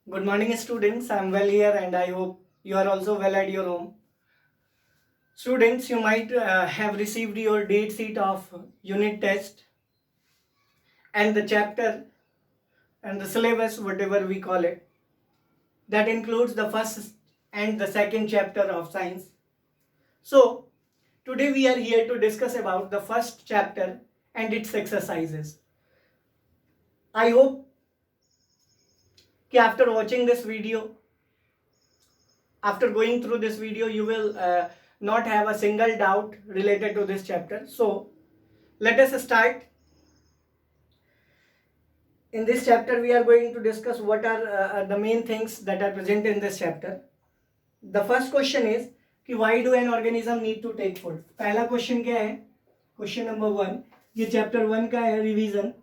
Good morning, students. I'm well here and I hope you are also well at your home. Students, you might have received your date sheet of unit test and the chapter and the syllabus, whatever we call it. That includes the first and the second chapter of science. So, today we are here to discuss about the first chapter and its exercises. I hope that after watching this video, after going through this video, you will not have a single doubt related to this chapter. So, let us start. In this chapter, we are going to discuss what are the main things that are present in this chapter. The first question is कि why do an organism need to take food? पहला question क्या है? Question number 1. ये chapter 1 का है revision.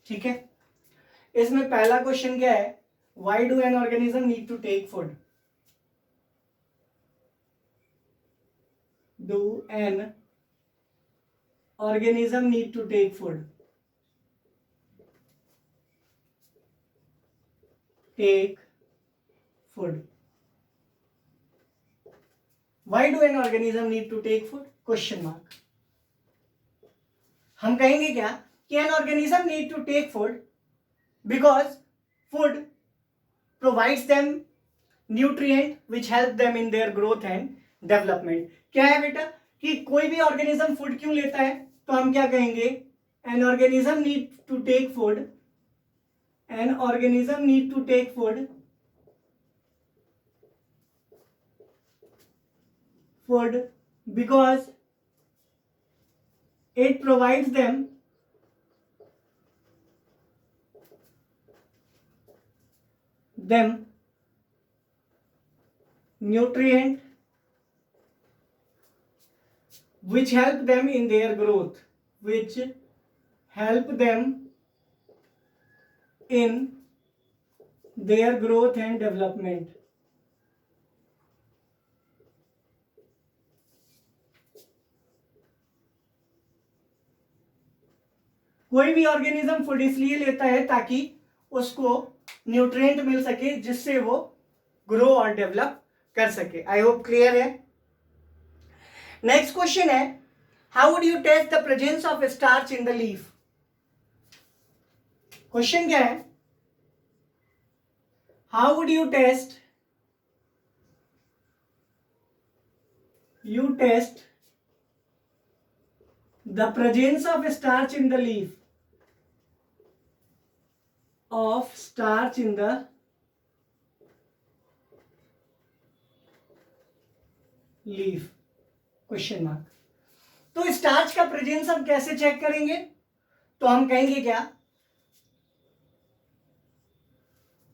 ठीक है. इसमें पहला क्वेश्चन क्या है? Why do an organism need to take food? Do an organism need to take food? Take food. Why do an organism need to take food? Question mark. हम कहेंगे क्या कि an organism need to take food because food provides them nutrient which help them in their growth and development. क्या है बेटा कि कोई भी ऑर्गेनिज्म फूड क्यों लेता है? तो हम क्या कहेंगे? An organism need to take food. An organism need to take food because it provides them nutrient which help them in their growth, which help them in their growth and development. कोई भी organism food इसलिए लेता है ताकि उसको nutrient मिल सके जिससे वो ग्रो और डेवलप कर सके. आई होप क्लियर है. नेक्स्ट क्वेश्चन है how would you test the presence of starch in the leaf? Question क्या है? How would you test the presence of starch in the leaf question mark. तो starch का presence हम कैसे check करेंगे? तो हम कहेंगे क्या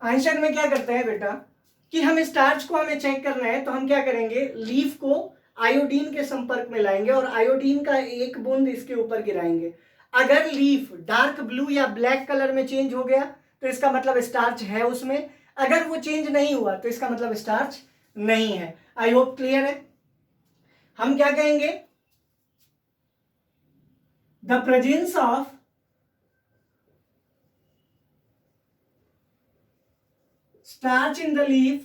आंसर में क्या करते हैं बेटा कि हम स्टार्च को हमें चेक करना है तो हम क्या करेंगे? लीफ को आयोडीन के संपर्क में लाएंगे और आयोडीन का एक बूंद इसके ऊपर गिराएंगे. अगर लीफ डार्क ब्लू या ब्लैक कलर में चेंज हो गया तो इसका मतलब स्टार्च है उसमें. अगर वो चेंज नहीं हुआ तो इसका मतलब स्टार्च नहीं है. आई होप क्लियर है. हम क्या कहेंगे? The presence of starch in the leaf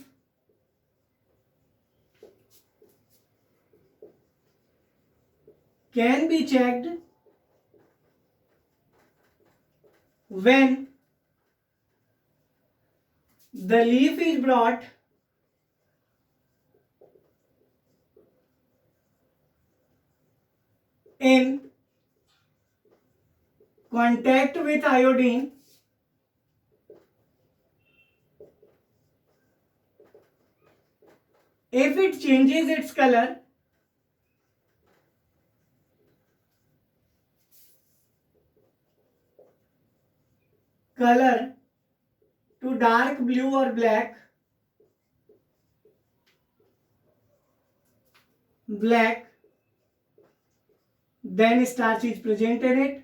can be checked when the leaf is brought in contact with iodine if it changes its color to dark blue or black then starch is present in it.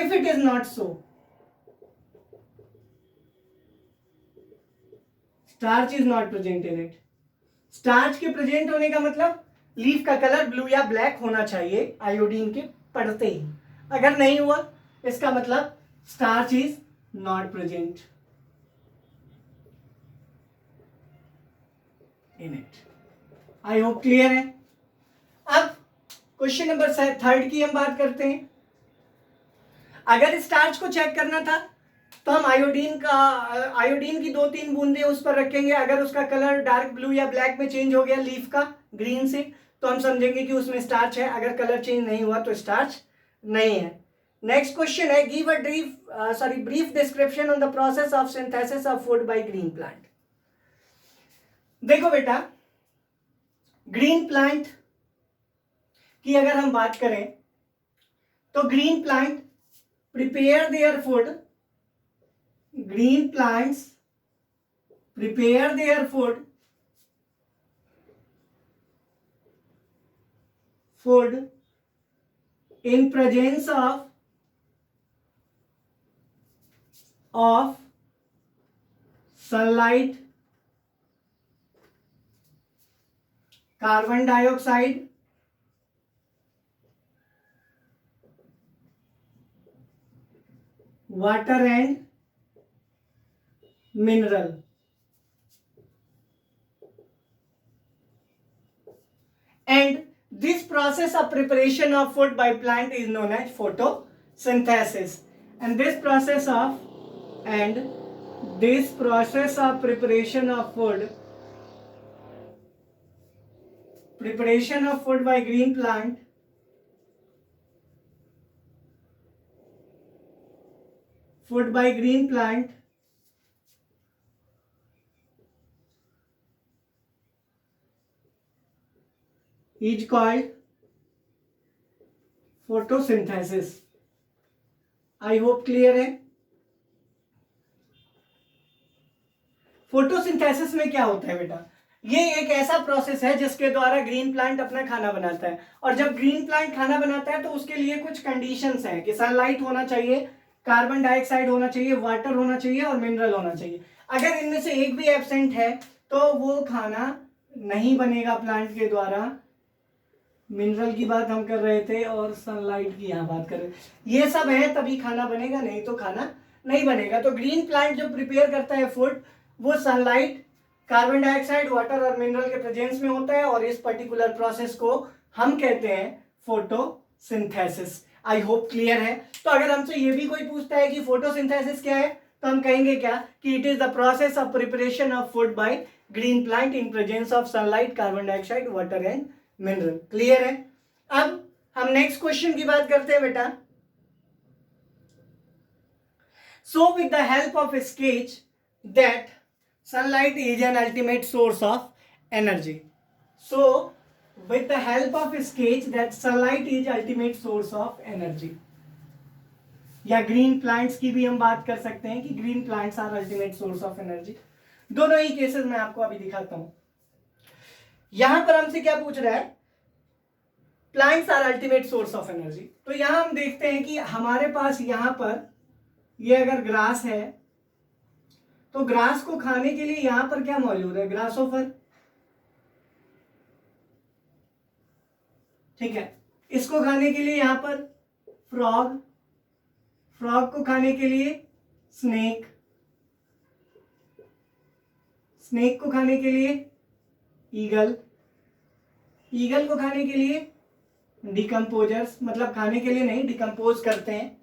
If it is not so, starch is not present in it. Starch के present होने का मतलब leaf का colour blue या black होना चाहिए iodine के पड़ते ही। अगर नहीं हुआ इसका मतलब starch is not present in it. I hope clear है। अब क्वेश्चन नंबर 3 की हम बात करते हैं। अगर स्टार्च को चेक करना था तो हम आयोडीन की 2-3 बूंदे उस पर रखेंगे। अगर उसका कलर डार्क ब्लू या ब्लैक में चेंज हो गया लीफ का ग्रीन से, तो हम समझेंगे कि उसमें स्टार्च है। अगर कलर चेंज नहीं हुआ तो स्टार्च नहीं है। नेक्स्ट क्वेश्चन है, give a brief description on the process of synthesis of food by green plant. देखो बेटा, ग्रीन प्लांट की अगर हम बात करें तो green plant prepare their food, green plants prepare their food in presence of sunlight, carbon dioxide, water and mineral. And this process of preparation of food by plant is known as photosynthesis. And this process of preparation of food by green plant is called photosynthesis. I hope clear है। Photosynthesis में क्या होता है बेटा, ये एक ऐसा process है जिसके द्वारा ग्रीन प्लांट अपना खाना बनाता है। और जब ग्रीन प्लांट खाना बनाता है तो उसके लिए कुछ कंडीशंस हैं कि सनलाइट होना चाहिए, कार्बन डाइऑक्साइड होना चाहिए, वाटर होना चाहिए और मिनरल होना चाहिए। अगर इनमें से एक भी एब्सेंट है तो वो खाना नहीं बनेगा प्लांट के द्वारा। मिनरल की बात हम कर रहे थे और सनलाइट की यहाँ बात कर रहे थे। ये सब है तभी खाना बनेगा, नहीं तो खाना नहीं बनेगा। तो ग्रीन प्लांट जो प्रिपेयर करता है फूड, वो सनलाइट, कार्बन डाइऑक्साइड, वाटर और मिनरल के प्रेजेंस में होता है। और इस पर्टिकुलर प्रोसेस को हम कहते हैं फोटोसिंथेसिस। आई होप क्लियर है। तो अगर हमसे ये भी कोई पूछता है कि फोटोसिंथेसिस क्या है, तो हम कहेंगे क्या कि it is the process of preparation of food by green plant in presence of sunlight, carbon dioxide, water and mineral. Clear है। अब हम नेक्स्ट क्वेश्चन की बात करते हैं बेटा। So with the help of sketch that sunlight is an ultimate source of energy. So with the help of sketch that sunlight is ultimate source of energy. या green plants की भी हम बात कर सकते हैं कि green plants are ultimate source of energy. दोनों ही केसेस मैं आपको अभी दिखाता हूं। यहां पर हमसे क्या पूछ रहा है, plants are ultimate source of energy. तो यहां हम देखते हैं कि हमारे पास यहां पर ये अगर ग्रास है तो ग्रास को खाने के लिए यहां पर क्या मौजूद है, ग्रासोफर। ठीक है, इसको खाने के लिए यहां पर फ्रॉग, फ्रॉग को खाने के लिए स्नेक, स्नेक को खाने के लिए ईगल, ईगल को खाने के लिए डिकम्पोजर्स, मतलब खाने के लिए नहीं, डिकम्पोज करते हैं,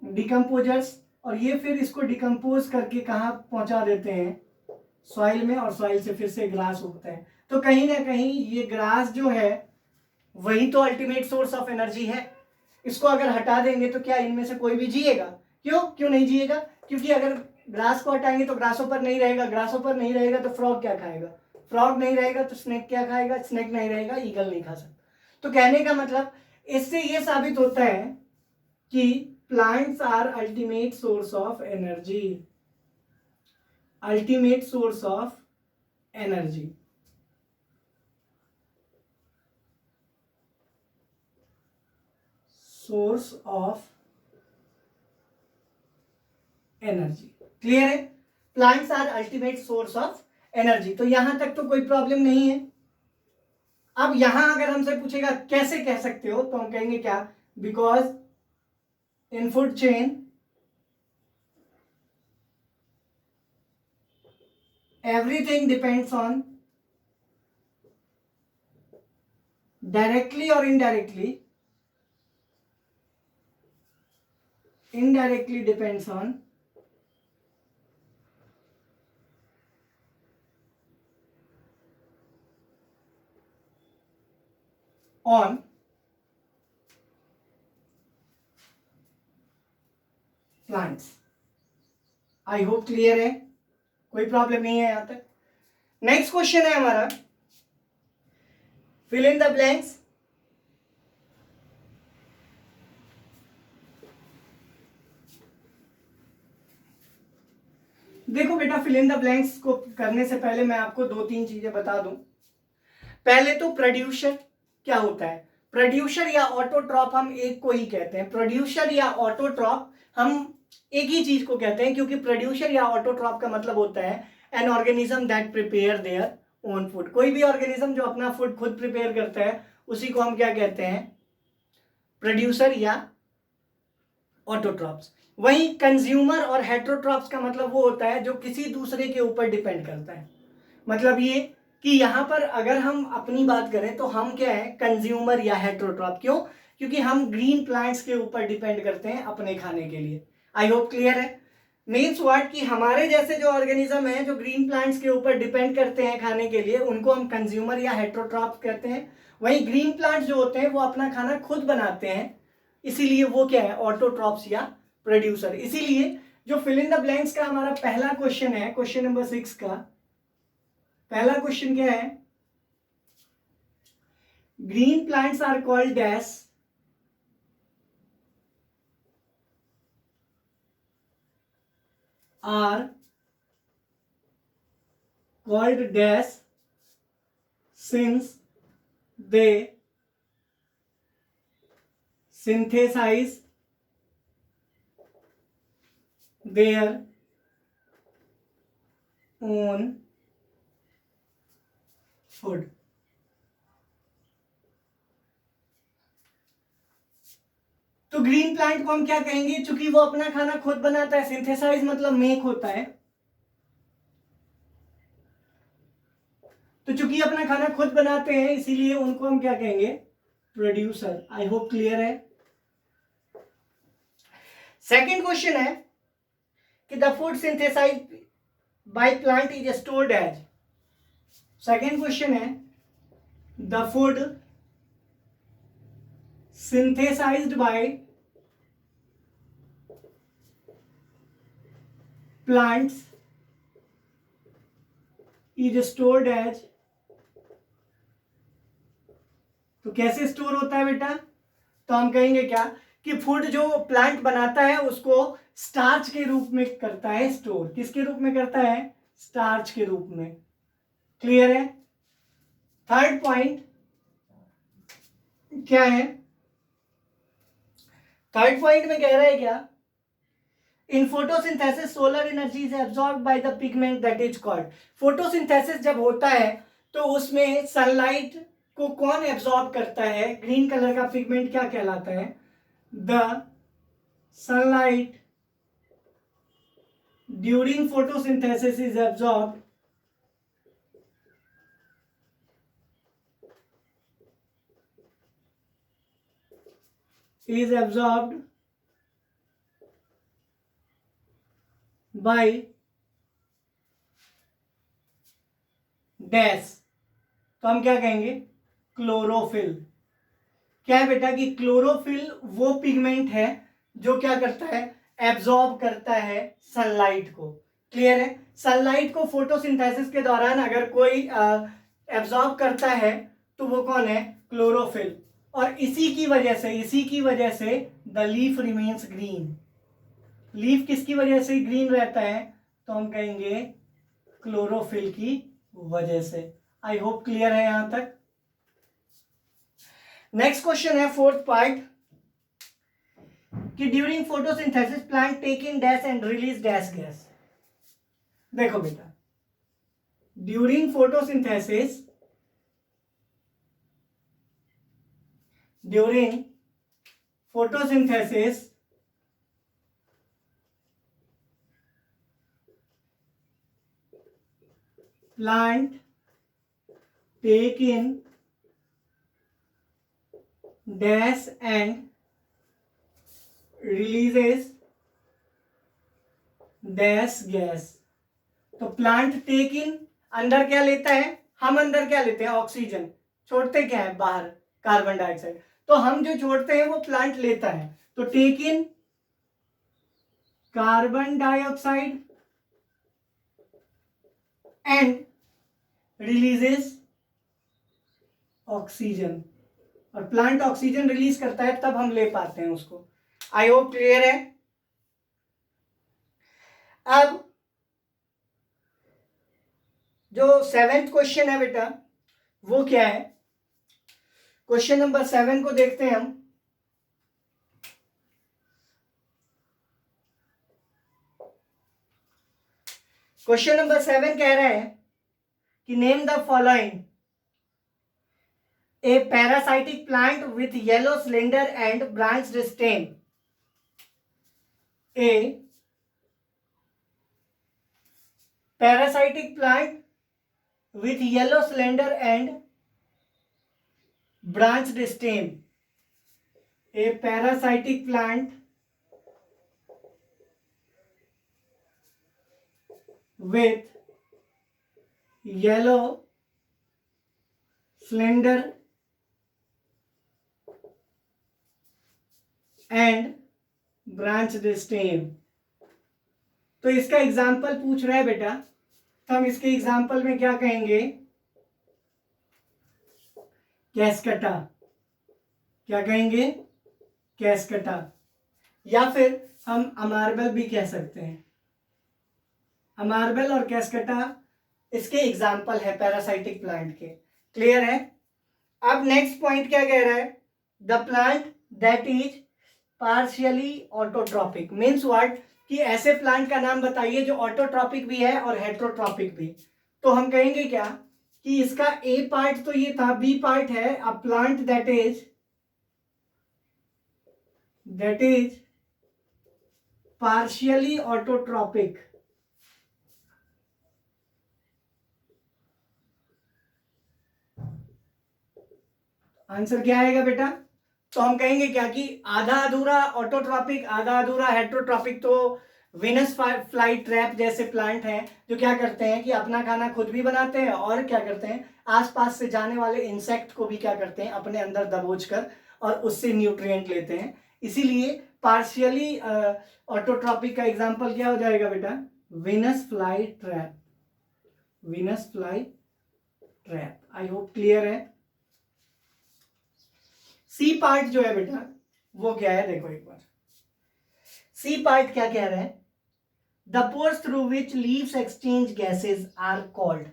डिकम्पोजर्स। और ये फिर इसको डिकम्पोज करके कहाँ पहुंचा देते हैं, सॉइल में, और सॉइल से फिर से ग्रास उगता है। तो कहीं ना कहीं ये ग्रास जो है वही तो अल्टीमेट सोर्स ऑफ एनर्जी है। इसको अगर हटा देंगे तो क्या इनमें से कोई भी जिएगा? क्यों नहीं जिएगा? क्योंकि अगर ग्रास को हटाएंगे तो ग्रासों पर नहीं रहेगा, ग्रासों पर नहीं रहेगा तो फ्रॉग क्या खाएगा, फ्रॉग नहीं रहेगा तो स्नेक क्या खाएगा, स्नेक नहीं रहेगा, ईगल नहीं खा सकता। तो कहने का मतलब इससे ये साबित होता है कि plants are ultimate source of energy, ultimate source of energy. Source of energy. Clear है? Plants are ultimate source of energy. तो यहां तक तो कोई प्रॉब्लम नहीं है। अब यहां अगर हमसे पूछेगा कैसे कह सकते हो, तो हम कहेंगे क्या, because in food chain everything depends on directly or indirectly depends on plants। I hope clear है, कोई प्रॉब्लम नहीं है यहां तक। नेक्स्ट क्वेश्चन है हमारा, फिल इन द ब्लैंक्स। देखो बेटा, फिल इन द ब्लैंक्स को करने से पहले मैं आपको दो तीन चीजें बता दूं। पहले तो प्रोड्यूसर क्या होता है। प्रोड्यूसर या ऑटोट्रॉप हम एक को ही कहते हैं। प्रोड्यूसर या ऑटोट्रॉप हम एक ही चीज को कहते हैं, क्योंकि प्रोड्यूसर या ऑटोट्रॉप का मतलब होता है an organism that prepare their own food. कोई भी ऑर्गेनिज्म जो अपना फूड खुद प्रिपेयर करता है उसी को हम क्या कहते हैं, प्रोड्यूसर या ऑटोट्रॉप्स। वहीं कंज्यूमर और हेट्रोट्रॉप्स का मतलब वो होता है जो किसी दूसरे के ऊपर डिपेंड करता है। मतलब ये कि यहां पर अगर हम अपनी बात करें तो हम क्या है, कंज्यूमर या हेट्रोट्रॉप। क्यों? क्योंकि हम ग्रीन प्लांट्स के ऊपर डिपेंड करते हैं अपने खाने के लिए। आई होप क्लियर है। मीन्स व्हाट, कि हमारे जैसे जो ऑर्गेनिज्म है जो ग्रीन प्लांट्स के ऊपर डिपेंड करते हैं खाने के लिए, उनको हम कंज्यूमर या हेट्रोट्रॉप कहते हैं। वहीं ग्रीन प्लांट्स जो होते हैं वो अपना खाना खुद बनाते हैं, इसीलिए वो क्या है, ऑटोट्रॉप्स या प्रोड्यूसर। इसीलिए जो फिल इन द ब्लैंक्स का हमारा पहला क्वेश्चन है, क्वेश्चन नंबर 6 का पहला क्वेश्चन क्या है, green plants are called dash are called dash since they synthesize their own food। तो ग्रीन प्लांट को हम क्या कहेंगे, चूंकि वो अपना खाना खुद बनाता है। सिंथेसाइज मतलब मेक होता है, तो चूंकि अपना खाना खुद बनाते हैं इसीलिए उनको हम क्या कहेंगे, प्रोड्यूसर। आई होप क्लियर है। सेकंड क्वेश्चन है कि the food synthesize by plant is stored as. Second question है, the food synthesized by plants is stored as। तो कैसे स्टोर होता है बेटा, तो हम कहेंगे क्या, कि फूड जो प्लांट बनाता है उसको स्टार्च के रूप में करता है स्टोर। किसके रूप में करता है, स्टार्च के रूप में। क्लियर है। थर्ड पॉइंट क्या है, थर्ड पॉइंट में कह रहा है क्या, in photosynthesis solar energy is absorb by the pigment that is called. Photosynthesis जब होता है तो उसमें सनलाइट को कौन एब्सॉर्ब करता है, ग्रीन कलर का पिगमेंट क्या कहलाता है, the sunlight during photosynthesis is absorb by dash. तो हम क्या कहेंगे, क्लोरोफिल। क्या है बेटा, कि क्लोरोफिल वो पिगमेंट है जो क्या करता है, एब्जॉर्ब करता है सनलाइट को। क्लियर है। सनलाइट को फोटोसिंथेसिस के दौरान अगर कोई एब्जॉर्ब करता है तो वो कौन है, क्लोरोफिल। और इसी की वजह से the leaf remains green. Leaf किसकी वजह से ग्रीन रहता है, तो हम कहेंगे क्लोरोफिल की वजह से। आई होप क्लियर है यहां तक। नेक्स्ट क्वेश्चन है फोर्थ पार्ट, कि during photosynthesis plant take in dash and release dash gas. देखो बेटा, during photosynthesis, plant take in dash and releases dash gas। तो प्लांट टेक इन, अंदर क्या लेता है, हम अंदर क्या लेते हैं, ऑक्सीजन, छोड़ते क्या है बाहर, कार्बन डाइऑक्साइड। तो हम जो छोड़ते हैं वो प्लांट लेता है। तो take in carbon dioxide and releases oxygen, और प्लांट ऑक्सीजन रिलीज करता है तब हम ले पाते हैं उसको। आई होप क्लियर है। अब जो 7th क्वेश्चन है बेटा, वो क्या है, क्वेश्चन नंबर 7 को देखते हैं हम। क्वेश्चन नंबर 7 कह रहा है कि name the following A parasitic plant with yellow cylinder and branched stem. A parasitic plant with yellow cylinder and branched stem। A parasitic plant with yellow cylinder and branched stem। तो इसका example पूछ रहा है बेटा, तो हम इसके example में क्या कहेंगे, कैस्कटा। क्या कहेंगे, कैस्कटा, या फिर हम अमार्बल भी कह सकते हैं। अमार्बल और कैस्कटा इसके एग्जाम्पल है पैरासाइटिक प्लांट के। क्लियर है। अब नेक्स्ट पॉइंट क्या कह रहा है, the plant that is partially autotrophic means what, कि ऐसे प्लांट का नाम बताइए जो ऑटोट्रॉपिक भी है और हेट्रोट्रॉपिक भी। तो हम कहेंगे क्या कि इसका ए पार्ट तो ये था, बी पार्ट है a plant that is partially autotrophic. Answer क्या आएगा बेटा, तो हम कहेंगे क्या कि आधा अधूरा ऑटोट्रॉपिक, आधा अधूरा हेट्रोट्रॉपिक। तो विनस फ्लाई ट्रैप जैसे प्लांट हैं जो क्या करते हैं कि अपना खाना खुद भी बनाते हैं और क्या करते हैं, आसपास से जाने वाले इंसेक्ट को भी क्या करते हैं अपने अंदर दबोच कर और उससे न्यूट्रिएंट लेते हैं। इसीलिए पार्शियली ऑटोट्रॉपिक का एग्जांपल क्या हो जाएगा बेटा, Venus fly trap. Venus fly trap. I hope clear है। सी पार्ट जो है बेटा वो क्या है, देखो एक बार सी पार्ट क्या कह रहा है, the pores through which leaves exchange gases are called.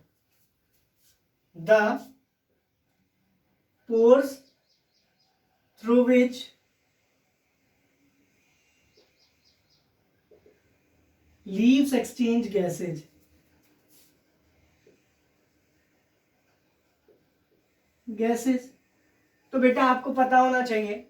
The pores through which leaves exchange gases, gases. तो बेटा आपको पता होना चाहिए,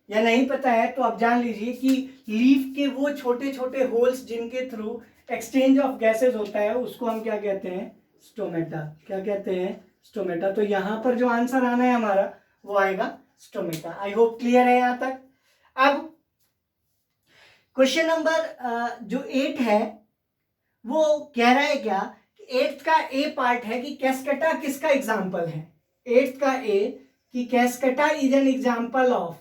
या नहीं पता है तो आप जान लीजिए कि लीफ के वो छोटे छोटे होल्स जिनके थ्रू एक्सचेंज ऑफ गैसेज होता है उसको हम क्या कहते हैं, स्टोमेटा। क्या कहते हैं, स्टोमेटा। तो यहां पर जो आंसर आना है हमारा वो आएगा स्टोमेटा। आई होप क्लियर है यहां तक। अब क्वेश्चन नंबर जो 8 है वो कह रहा है क्या, 8th का ए पार्ट है कि कैस्केटा किसका एग्जाम्पल है। 8th का ए कि कैस्केटा इज एन एग्जाम्पल ऑफ,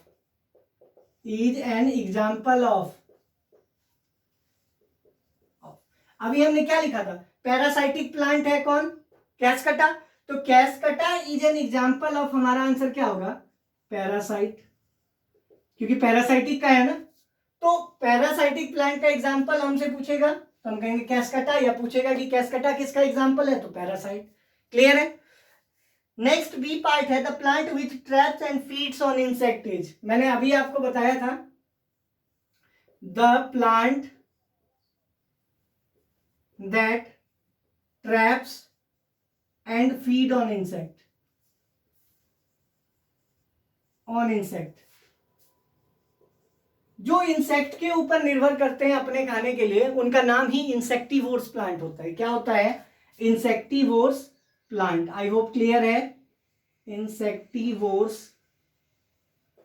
अभी हमने क्या लिखा था, पैरासाइटिक प्लांट है कौन, कैस्केटा। तो कैस्केटा इज एन एग्जाम्पल ऑफ, हमारा आंसर क्या होगा, पैरासाइट, क्योंकि पैरासाइटिक का है ना। तो पैरासाइटिक प्लांट का एग्जाम्पल हमसे पूछेगा तो हम कहेंगे कैस्केटा, या पूछेगा कि कैस्केटा किसका एग्जाम्पल है तो पैरासाइट। क्लियर है। नेक्स्ट बी पार्ट है the plant which traps and feeds on insects. मैंने अभी आपको बताया था the plant that traps and feed on insect, जो इंसेक्ट के ऊपर निर्भर करते हैं अपने खाने के लिए, उनका नाम ही इंसेक्टिवोर्स प्लांट होता है। क्या होता है? इंसेक्टिवोर्स प्लांट। आई होप क्लियर है। इंसेक्टिवोर्स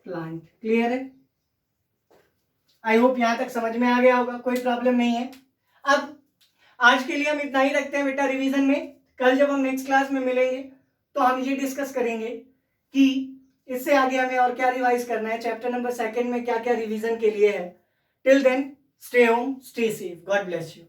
प्लांट क्लियर है? आई होप यहां तक समझ में आ गया होगा, कोई प्रॉब्लम नहीं है। अब आज के लिए हम इतना ही रखते हैं बेटा रिवीजन में। कल जब हम नेक्स्ट क्लास में मिलेंगे तो हम ये डिस्कस करेंगे कि इससे आगे हमें और क्या रिवाइज करना है, चैप्टर नंबर 2 में क्या क्या रिवीजन के लिए है। Till then stay home, stay safe, god bless you.